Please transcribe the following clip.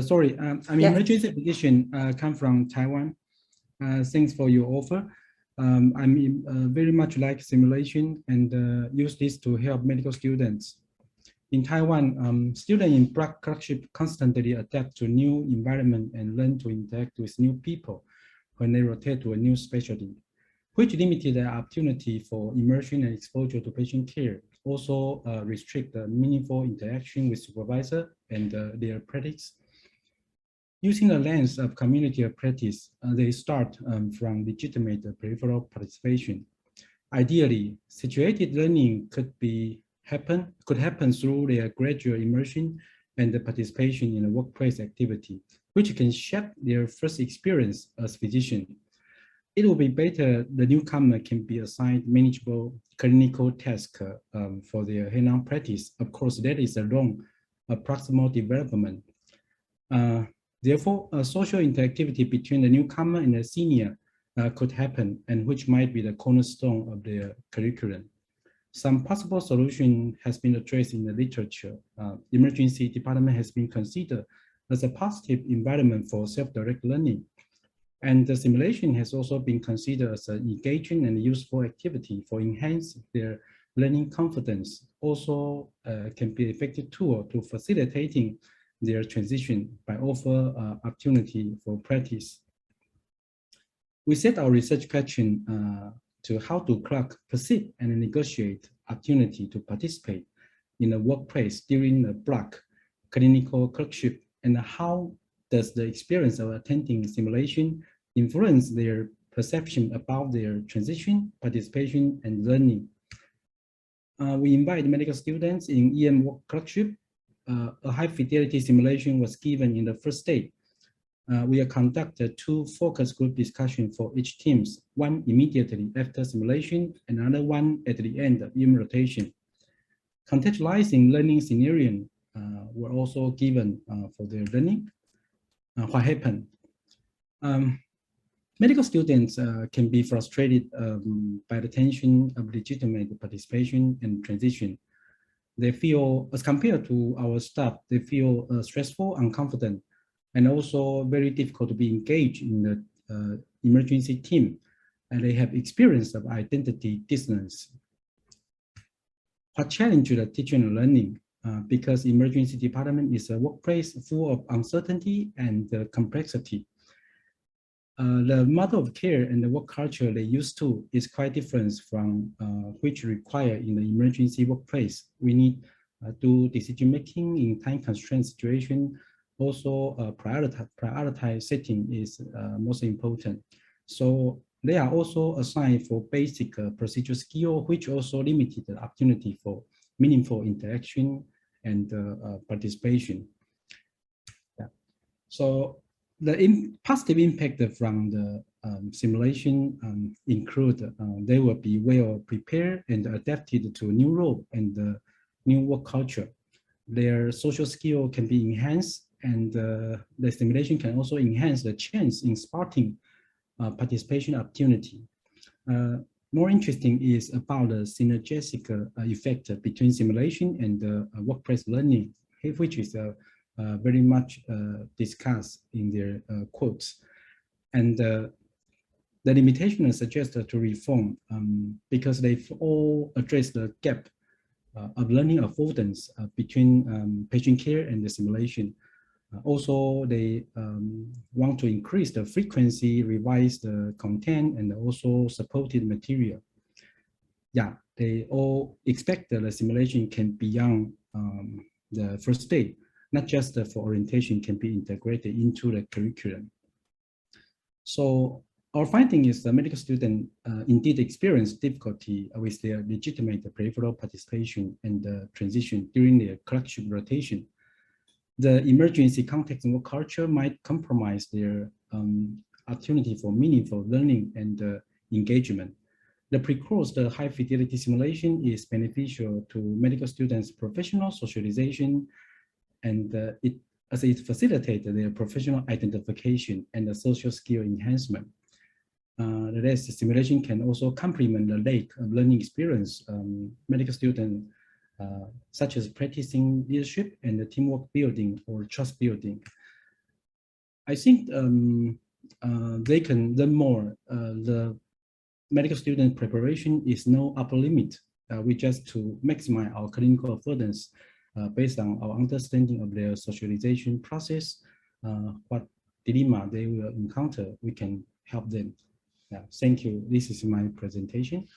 Sorry, I'm Yes. emergency physician, come from Taiwan. Thanks for your offer. I'm very much like simulation and use this to help medical students. In Taiwan, students in clerkship constantly adapt to new environment and learn to interact with new people when they rotate to a new specialty, which limited the opportunity for immersion and exposure to patient care. Also restrict the meaningful interaction with supervisor and their practice. Using the lens of community of practice, they start from legitimate peripheral participation. Ideally, situated learning could happen through their gradual immersion and the participation in a workplace activity, which can shape their first experience as physician. It will be better the newcomer can be assigned manageable clinical tasks for their hands-on practice. Of course, that is a long proximal development. Therefore, a social interactivity between the newcomer and the senior could happen, and which might be the cornerstone of the curriculum. Some possible solution has been addressed in the literature. Emergency department has been considered as a positive environment for self-direct learning. And the simulation has also been considered as an engaging and useful activity for enhancing their learning confidence. Also can be an effective tool to facilitating their transition by offer opportunity for practice. We set our research question to how to clerk perceive and negotiate opportunity to participate in a workplace during a block clinical clerkship, and how does the experience of attending simulation influence their perception about their transition, participation, and learning. We invite medical students in EM work clerkship. A high-fidelity simulation was given in the first day. We have conducted 2 focus group discussions for each teams, one immediately after simulation, and another one at the end of EM rotation. Contextualizing learning scenarios were also given for their learning. What happened? Medical students can be frustrated by the tension of legitimate participation and transition. They feel, as compared to our staff, they feel stressful, unconfident, and also very difficult to be engaged in the emergency team. And they have experience of identity dissonance. What challenge the teaching and learning? Because emergency department is a workplace full of uncertainty and complexity. The model of care and the work culture they used to is quite different from which required in the emergency workplace. We need do decision making in time constraint situation. Also, prioritize setting is most important. So they are also assigned for basic procedure skill, which also limited the opportunity for meaningful interaction and participation. Yeah. So the positive impact from the simulation include they will be well prepared and adapted to a new role and the new work culture. Their social skill can be enhanced, and the simulation can also enhance the chance in spotting participation opportunity. More interesting is about the synergistic effect between simulation and workplace learning, which is very much discussed in their quotes. And the limitation is suggested to reform because they've all addressed the gap of learning affordance between patient care and the simulation. Also, they want to increase the frequency, revise the content, and also supported material. Yeah, they all expect that the simulation can beyond the first day, not just for orientation, can be integrated into the curriculum. So our finding is the medical student indeed experience difficulty with their legitimate peripheral participation and transition during their clerkship rotation. The emergency context and work culture might compromise their opportunity for meaningful learning and engagement. The pre-course, the high-fidelity simulation is beneficial to medical students' professional socialization, and it facilitates their professional identification and the social skill enhancement. The rest, the simulation can also complement the lack of learning experience medical students such as practicing leadership and the teamwork building or trust building. I think they can learn more. The medical student preparation is no upper limit. We just to maximize our clinical affordance based on our understanding of their socialization process, what dilemma they will encounter, we can help them. Yeah, thank you. This is my presentation.